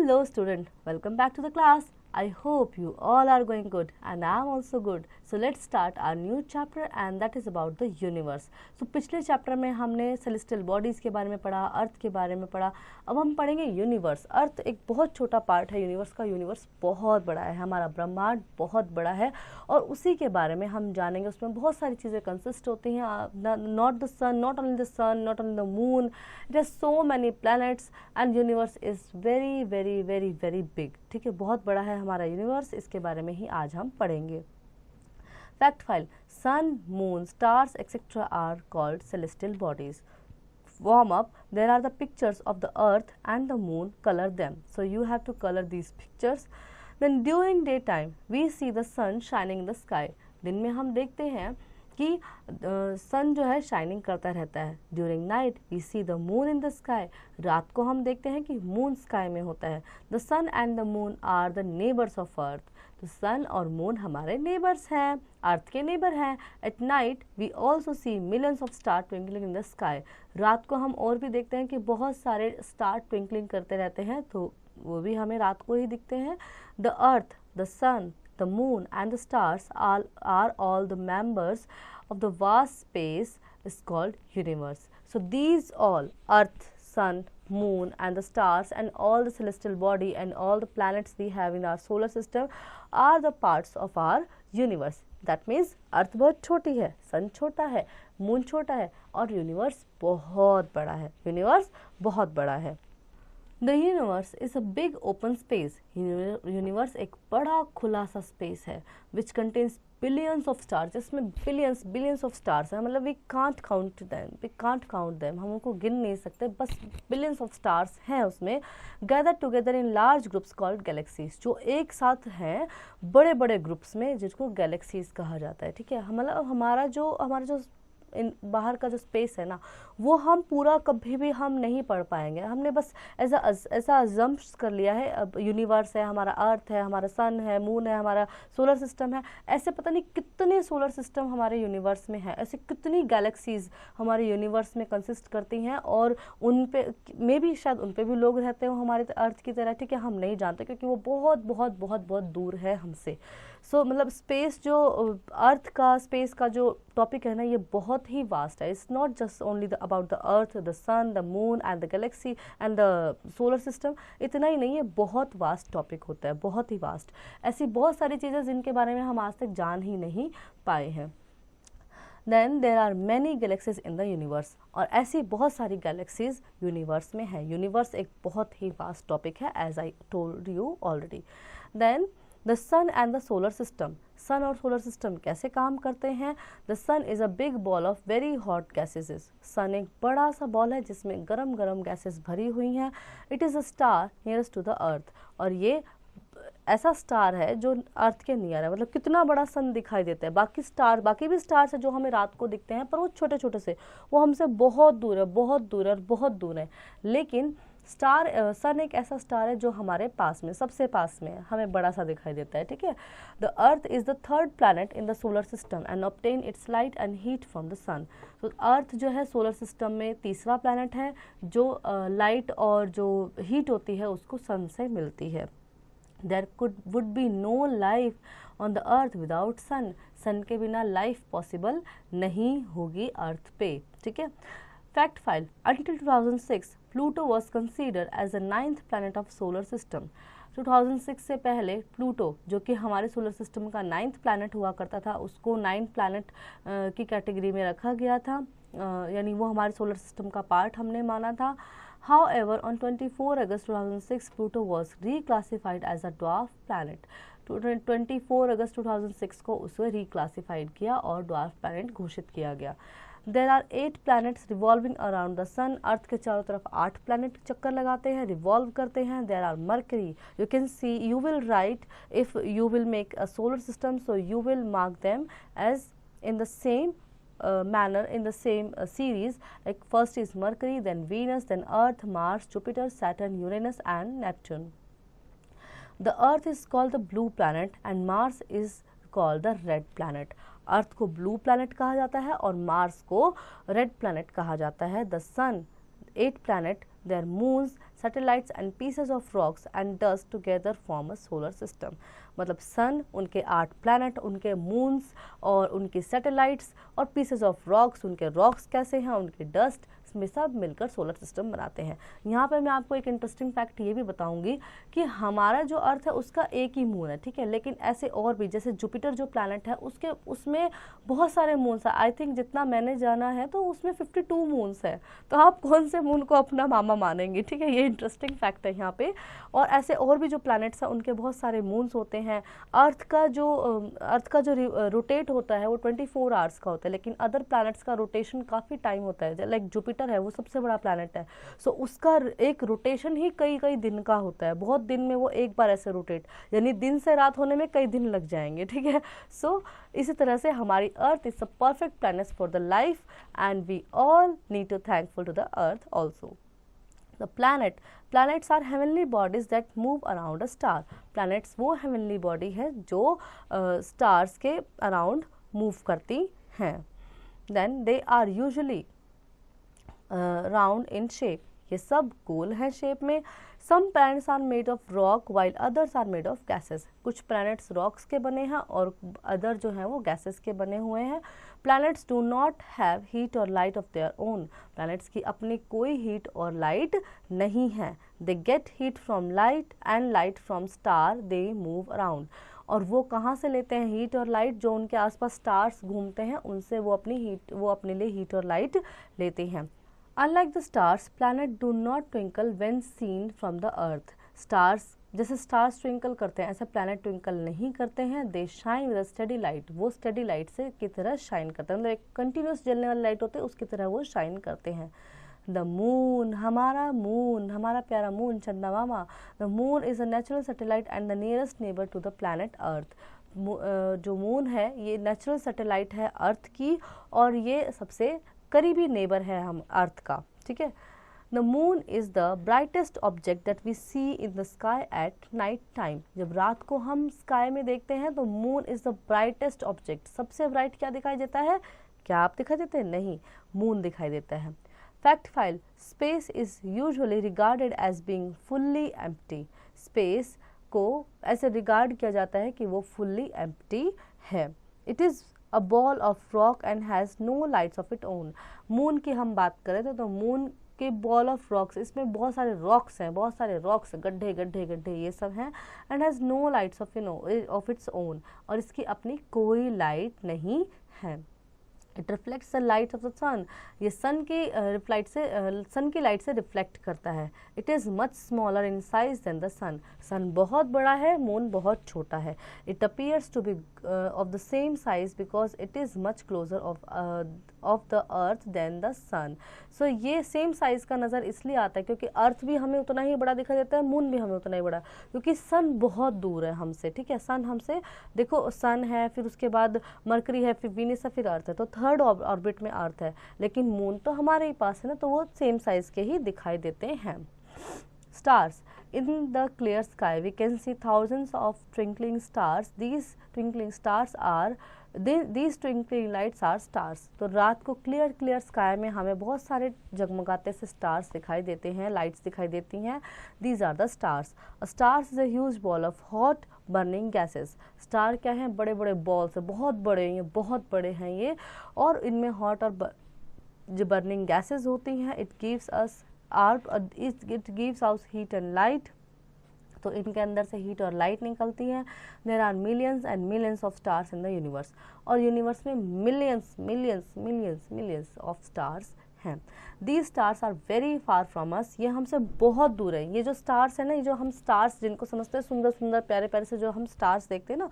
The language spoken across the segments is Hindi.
Hello student, welcome back to the class. I hope you all are going good and I am also good. So let's start our new chapter and that is about the universe. So पिछले चैप्टर में हमने सेलेस्टियल बॉडीज़ के बारे में पढ़ा, अर्थ के बारे में पढ़ा. अब हम पढ़ेंगे यूनिवर्स. अर्थ एक बहुत छोटा पार्ट है यूनिवर्स का. यूनिवर्स बहुत बड़ा है, हमारा ब्रह्मांड बहुत बड़ा है और उसी के बारे में हम जानेंगे. उसमें बहुत सारी चीज़ें कंसिस्ट होती हैं. Not the sun, not only the sun, not only the moon. It has so many planets and universe is very very very very big. ठीक है, बहुत बड़ा है हमारा यूनिवर्स. इसके बारे में ही आज हम पढ़ेंगे. Fact file. Sun, moon, stars etcetera are called celestial bodies. Warm up. There are the pictures of the earth and the moon. Color them. So you have to color these pictures. Then during daytime we see the sun shining in the sky. दिन में हम देखते हैं कि सन जो है शाइनिंग करता रहता है. During night we see the moon in the sky. रात को हम देखते हैं कि मून स्काई में होता है. The sun and the moon are the neighbours of earth. तो सन और मून हमारे नेबर्स हैं, अर्थ के नेबर हैं. At night we also see millions of star twinkling in the sky. रात को हम और भी देखते हैं कि बहुत सारे स्टार ट्विंकलिंग करते रहते हैं, तो वो भी हमें रात को ही दिखते हैं. The earth, the sun, the moon and the stars are all the members of the vast space is called universe. So these all, earth, sun, moon and the stars and all the celestial body and all the planets we have in our solar system are the parts of our universe. That means अर्थ बहुत छोटी है, सन छोटा है, मून छोटा है और यूनिवर्स बहुत बड़ा है. यूनिवर्स बहुत बड़ा है. The universe is a big open space. Universe एक बड़ा खुला सा space है which contains billions of stars. जिसमें billions of stars हैं. मतलब we can't count them. हम उनको गिन नहीं सकते. बस billions of stars हैं उसमें. Gathered together in large groups called galaxies. जो एक साथ हैं बड़े बड़े ग्रुप्स में, जिसको galaxies कहा जाता है. ठीक है, मतलब हमारा जो बाहर का जो स्पेस है ना, वो हम पूरा कभी भी हम नहीं पढ़ पाएंगे. हमने बस ऐसा अजम्प्ट कर लिया है. अब यूनिवर्स है, हमारा अर्थ है, हमारा सन है, मून है, हमारा सोलर सिस्टम है. ऐसे पता नहीं कितने सोलर सिस्टम हमारे यूनिवर्स में है. ऐसे कितनी गैलेक्सीज हमारे यूनिवर्स में कंसिस्ट करती हैं और उन पे में भी शायद उन पे भी लोग रहते हो हमारे अर्थ की तरह. ठीक है, हम नहीं जानते क्योंकि वो बहुत बहुत बहुत बहुत दूर है हमसे. सो मतलब स्पेस जो अर्थ का स्पेस का जो टॉपिक है ना, ये बहुत ही वास्ट है. It's not just only about the earth, the sun, the moon and the galaxy and the solar system. इतना ही नहीं है, बहुत वास्ट टॉपिक होता है, बहुत ही वास्ट. ऐसी बहुत सारी चीज़ें जिनके बारे में हम आज तक जान ही नहीं पाए हैं. Then there are many galaxies in the universe. और ऐसी बहुत सारी गैलेक्सीज यूनिवर्स में है. यूनिवर्स एक बहुत ही वास्ट टॉपिक है, as I told you already. Then the sun and the solar system. Sun और सोलर सिस्टम कैसे काम करते हैं? The sun is a big ball of very hot gases. Sun एक बड़ा सा बॉल है जिसमें गरम गरम गैसेस भरी हुई हैं. It is a star nearest to the earth. और ये ऐसा स्टार है जो अर्थ के नियर है. मतलब कितना बड़ा सन दिखाई देता है. बाकी भी स्टार्स है जो हमें रात को दिखते हैं, पर वो छोटे छोटे से, वो हमसे बहुत दूर है, बहुत दूर है, बहुत दूर है. लेकिन सन एक ऐसा स्टार है जो हमारे पास में, सबसे पास में है, हमें बड़ा सा दिखाई देता है. ठीक है. The earth is the third planet in the solar system and obtain its light and heat from the sun. तो अर्थ जो है सोलर सिस्टम में तीसरा प्लैनेट है जो लाइट और जो हीट होती है उसको सन से मिलती है. There would be no life on the earth without sun. सन के बिना लाइफ पॉसिबल नहीं होगी अर्थ पे. ठीक है. Fact file. Until 2006, Pluto was considered as the 9th planet of solar system. 2006 से पहले प्लूटो, जो कि हमारे सोलर सिस्टम का 9th प्लैनेट हुआ करता था, उसको 9th प्लैनेट की कैटेगरी में रखा गया था. यानी वो हमारे सोलर सिस्टम का पार्ट हमने माना था. However, on 24 August 2006, Pluto was reclassified as a dwarf planet. 24 अगस्त 2006 को उसे reclassified किया और dwarf planet घोषित किया गया. There are 8 planets revolving around the sun. अर्थ के चारों तरफ 8 planet चक्कर लगाते हैं, revolve करते हैं. There are Mercury. You can see, you will write, if you will make a solar system, so you will mark them as in the same manner, in the same series. Like first is Mercury, then Venus, then Earth, Mars, Jupiter, Saturn, Uranus and Neptune. The Earth is called the blue planet and Mars is called the red planet. अर्थ को ब्लू प्लैनेट कहा जाता है और मार्स को रेड प्लैनेट कहा जाता है. The sun 8 planet They are moons, satellites and pieces of rocks and dust together form a solar system. मतलब सन, उनके 8 प्लैनेट, उनके मून्स और उनके सैटेलाइट्स और पीसेस ऑफ रॉक्स, उनके रॉक्स कैसे हैं, उनके डस्ट में सब मिलकर सोलर सिस्टम बनाते हैं। यहाँ पर मैं आपको एक इंटरेस्टिंग फैक्ट ये भी बताऊंगी कि हमारा जो अर्थ है उसका एक ही मून है, ठीक है, लेकिन ऐसे और भी, जैसे जुपिटर जो प्लैनेट है उसमें बहुत सारे मून्स है। आई थिंक जितना मैंने जाना है तो उसमें 52 मून्स है। तो आप कौन से मून को अपना मामा मानेंगे, ठीक है, ये इंटरेस्टिंग फैक्ट है यहाँ पे। और ऐसे और भी जो प्लैनेट्स हैं उनके बहुत सारे मून्स होते हैं। अर्थ का जो रोटेट होता है वो 24 आवर्स का होता है, लेकिन अदर प्लैनेट्स का रोटेशन काफ़ी टाइम होता है। लाइक जुपिटर है, वो सबसे बड़ा प्लैनेट है, सो उसका एक रोटेशन ही कई कई दिन का होता है। बहुत दिन में वो एक बार ऐसे रोटेट, यानी दिन से रात होने में कई दिन लग जाएंगे, ठीक है। सो इसी तरह से हमारी earth is a perfect planet for the life and we all need to thankful to the earth also. The planets are heavenly bodies that move around a star. Planets वो heavenly body है जो stars के around move करती हैं। Then they are usually round in shape. ये सब गोल है शेप में। Some planets are made of rock while others are made of gases. कुछ planets rocks के बने हैं और अदर जो हैं वो gases के बने हुए हैं। Planets do not have heat or light of their own. Planets की अपनी कोई heat और light नहीं है। They get heat from light and light from star they move around. और वो कहाँ से लेते हैं हीट और लाइट? जो उनके आसपास स्टार्स घूमते हैं उनसे वो अपने लिए हीट और लाइट लेते हैं। Unlike the stars, planets do not twinkle when seen from the earth. Stars जैसे स्टार्स ट्विंकल करते हैं ऐसे प्लैनेट ट्विंकल नहीं करते हैं। They shine with steady light, वो स्टेडी लाइट से की तरह शाइन करते हैं, मतलब एक कंटिन्यूस जलने वाली लाइट होती है उसकी तरह वो शाइन करते हैं। द मून, हमारा प्यारा मून, चंदा मामा। The moon is a natural satellite and the nearest neighbour to the planet earth. जो मून है ये नेचुरल सैटेलाइट है अर्थ की और ये सबसे करीबी नेबर है हम अर्थ का, ठीक है। The moon is the brightest object that we see in the sky at night time. जब रात को हम स्काई में देखते हैं तो moon is the brightest object. सबसे ब्राइट क्या दिखाई देता है? क्या आप दिखाई देते हैं? नहीं, मून दिखाई देता है। Fact file, space is usually regarded as being fully empty. Space को ऐसे रिगार्ड किया जाता है कि वो फुल्ली एम्प्टी है। It is a ball of rock and has no lights of its own. Moon की हम बात करें तो मून के बॉल ऑफ रॉक्स, इसमें बहुत सारे रॉक्स हैं, बहुत सारे रॉक्स, गड्ढे गड्ढे गड्ढे ये सब हैं। And has no lights of its own, और इसकी अपनी कोई लाइट नहीं है। It reflects the light of the sun, ये सन की लाइट से रिफ्लेक्ट करता है। It is much smaller in size than the sun, sun बहुत बड़ा है, मून बहुत छोटा है। It appears to be of the same size because it is much closer of the earth than the sun. सो ये सेम साइज़ का नज़र इसलिए आता है क्योंकि अर्थ भी हमें उतना ही बड़ा दिखाई देता है, मून भी हमें उतना ही बड़ा, क्योंकि सन बहुत दूर है हमसे, ठीक है। सन हमसे, देखो सन है, फिर उसके बाद मरकरी है, फिर वीनस है, फिर अर्थ है, तो थर्ड ऑर्बिट में अर्थ है, लेकिन मून तो हमारे ही पास है ना, तो वो सेम साइज के ही दिखाई देते हैं। Stars, in the clear sky we can see thousands of twinkling stars. These twinkling lights are stars. तो रात को क्लियर स्काई में हमें बहुत सारे जगमगाते से स्टार्स दिखाई देते हैं, लाइट्स दिखाई देती हैं। These are the stars. A stars is a huge ball of hot burning gases. Star क्या है? बड़े बड़े बॉल्स है, बहुत बड़े हैं ये, और इनमें हॉट और जो बर्निंग गैसेस होती हैं। It gives out heat and light, तो इनके अंदर से हीट और लाइट निकलती है। There are millions and millions of stars in the universe, और यूनिवर्स में मिलियंस ऑफ स्टार्स हैं। These stars are very far from us, ये हमसे बहुत दूर है। ये जो स्टार्स है ना, ये जो हम स्टार्स जिनको समझते हैं सुंदर सुंदर प्यारे प्यारे से जो हम स्टार्स देखते हैं ना,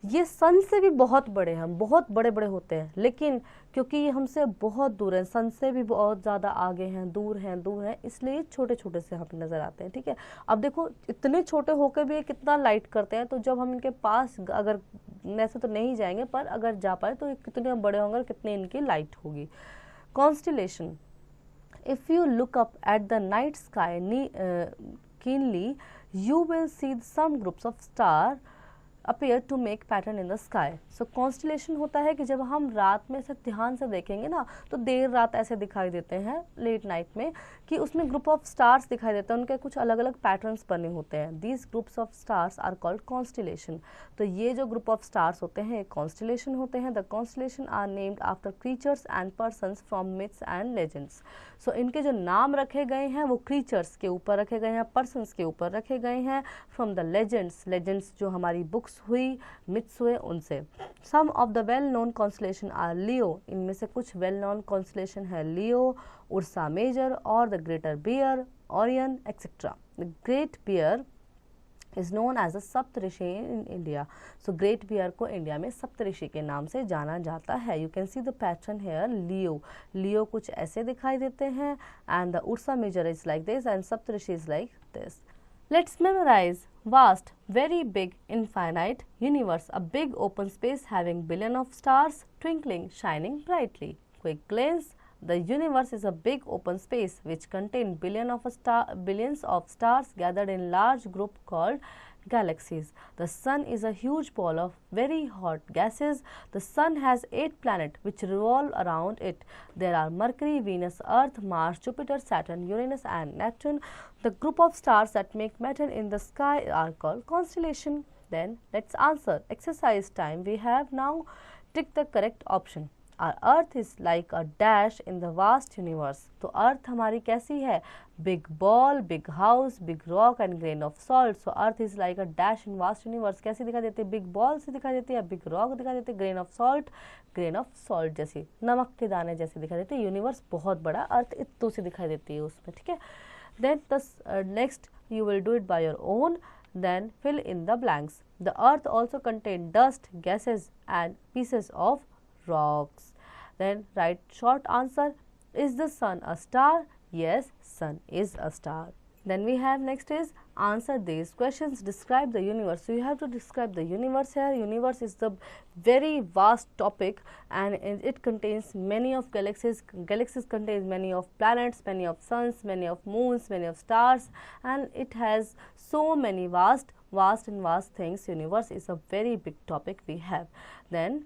ये सन से भी बहुत बड़े हैं, बहुत बड़े बड़े होते हैं, लेकिन क्योंकि ये हमसे बहुत दूर हैं, सन से भी बहुत ज़्यादा आगे हैं, दूर हैं, इसलिए छोटे छोटे से हमें नज़र आते हैं, ठीक है। अब देखो इतने छोटे होकर भी ये कितना लाइट करते हैं, तो जब हम इनके पास अगर ऐसे तो नहीं जाएंगे, पर अगर जा पाए तो ये कितने बड़े होंगे और कितनी इनकी लाइट होगी। Constellation, if you look up at the night sky keenly, you will see some groups of stars appear to make pattern in the sky. So constellation होता है कि जब हम रात में से ध्यान से देखेंगे ना तो देर रात ऐसे दिखाई देते हैं लेट नाइट में कि उसमें ग्रुप ऑफ स्टार्स दिखाई देते हैं, उनके कुछ अलग अलग पैटर्न्स बने होते हैं. These groups of stars are called constellation. तो ये जो ग्रुप ऑफ स्टार्स होते हैं constellation होते हैं. The constellation are named after creatures and persons from myths and legends. So इनके जो नाम रखे गए हैं वो creatures के ऊपर रखे गए हैं, persons के ऊपर रखे गए हैं, from the legends जो हमारी बुक्स हुई, मिथ्स हुए, उनसे. Some of the well known constellation are Leo. इनमें से कुछ वेल नोन कॉन्स्टलेशन है लियो, उर्सा मेजर और the greater bear, Orion etcetera. The great bear is known as a Saptarishi in India. So great bear को इंडिया में सप्तऋषि के नाम से जाना जाता है. You can see the pattern here. Leo, Leo कुछ ऐसे दिखाई देते हैं, and the Ursa Major is like this and Saptarishi is like this. Let's memorize. Vast, very big, infinite universe, a big open space having billion of stars twinkling, shining brightly. Quick glance. The universe is a big open space which contains billions of stars gathered in large group called galaxies. The sun is a huge ball of very hot gases. The sun has 8 planets which revolve around it. There are Mercury, Venus, Earth, Mars, Jupiter, Saturn, Uranus and Neptune. The group of stars that make matter in the sky are called constellation. Then let's answer. Exercise time. We have now tick the correct option. Our earth is like a dash in the vast universe. तो अर्थ हमारी कैसी है? Big ball, big house, big rock and grain of salt. So earth is like a dash in vast universe. कैसी दिखाई देती है? Big ball से दिखाई देती है, big rock दिखाई देती है, grain of salt जैसी, नमक के दाने जैसी दिखाई देती है. यूनिवर्स बहुत बड़ा, अर्थ इतनी सी दिखाई देती है उसमें, ठीक है. Then next you will do it by your own. Then fill in the blanks. The earth also contains dust, gases and pieces of rocks. Then write short answer. Is the sun a star? Yes, sun is a star. Then we have next is answer these questions. Describe the universe. So you have to describe the universe here. Universe is the very vast topic and it contains many of galaxies. Galaxies contains many of planets, many of suns, many of moons, many of stars, and it has so many vast things. Universe is a very big topic we have. Then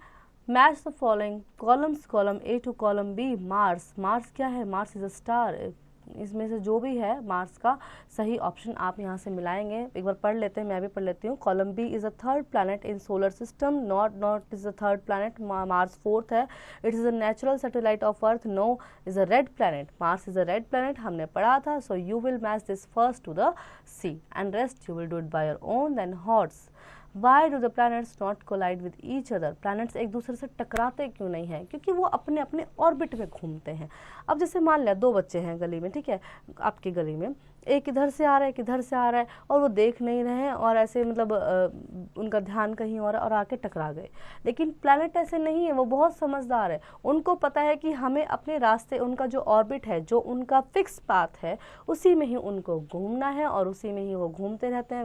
match the following columns. Column A to column B. Mars. Mars क्या है? Mars is a star. इसमें से जो भी है मार्स का सही ऑप्शन आप यहाँ से मिलाएंगे. एक बार पढ़ लेते हैं, मैं भी पढ़ लेती हूँ. Column B is a third planet in solar system. Not is a third planet. Mars fourth है. It is a natural satellite of earth. No is a red planet. Mars is a red planet, हमने पढ़ा था. So you will match this first to the C and rest you will do it by your own. Then HOTS. Why do the planets not collide with each other? Planets एक दूसरे से टकराते क्यों नहीं हैं? क्योंकि वो अपने अपने ऑर्बिट में घूमते हैं. अब जैसे मान लिया 2 बच्चे हैं गली में, ठीक है, आपकी गली में, एक इधर से आ रहा है, एक इधर से आ रहा है, और वो देख नहीं रहे हैं और ऐसे मतलब उनका ध्यान कहीं और आके टकरा गए. लेकिन प्लैनेट ऐसे नहीं है, वो बहुत समझदार है. उनको पता है कि हमें अपने रास्ते, उनका जो ऑर्बिट है, जो उनका फिक्स पाथ है, उसी में ही उनको घूमना है और उसी में ही वो घूमते रहते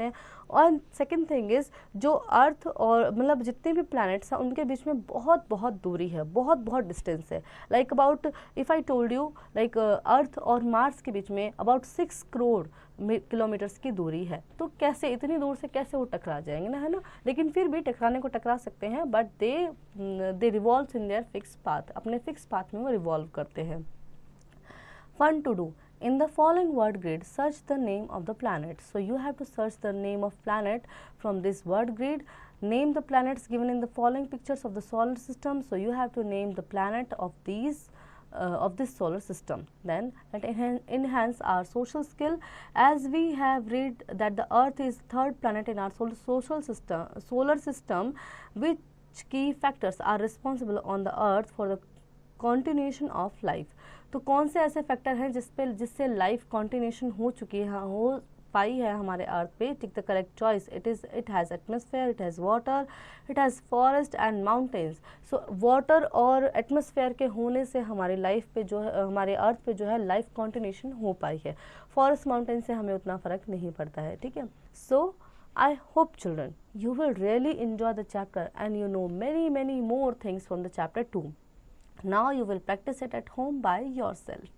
हैं. और सेकेंड थिंग इज जो अर्थ और मतलब जितने भी प्लैनेट्स हैं उनके बीच में बहुत बहुत दूरी है, बहुत बहुत डिस्टेंस है. Like about if I told you like earth और मार्स के बीच में अबाउट 6 करोड़ किलोमीटर्स की दूरी है. तो कैसे इतनी दूर से कैसे वो टकरा जाएंगे ना, है ना. लेकिन फिर भी टकराने को टकरा सकते हैं, but they revolve in their fix path. अपने फिक्स पाथ में वो रिवॉल्व करते हैं. Fun to do. In the following word grid, search the name of the planet. So you have to search the name of planet from this word grid. Name the planets given in the following pictures of the solar system. So you have to name the planet of these of this solar system. Then let enhance our social skill. As we have read that the Earth is third planet in our solar system, which key factors are responsible on the Earth for the continuation of life. तो कौन से ऐसे फैक्टर हैं जिससे लाइफ कॉन्टिन्यूशन हो चुकी है, हो पाई है हमारे अर्थ पे? Tick the correct choice. It has atmosphere, it has water, it has forest and mountains. So water और एटमॉस्फेयर के होने से हमारी लाइफ पे जो है, हमारे अर्थ पे जो है लाइफ कॉन्टिन्यूशन हो पाई है. फॉरेस्ट माउंटेन से हमें उतना फ़र्क नहीं पड़ता है, ठीक है. सो I hope children you will really enjoy the chapter and you know many more things from the chapter 2. Now you will practice it at home by yourself.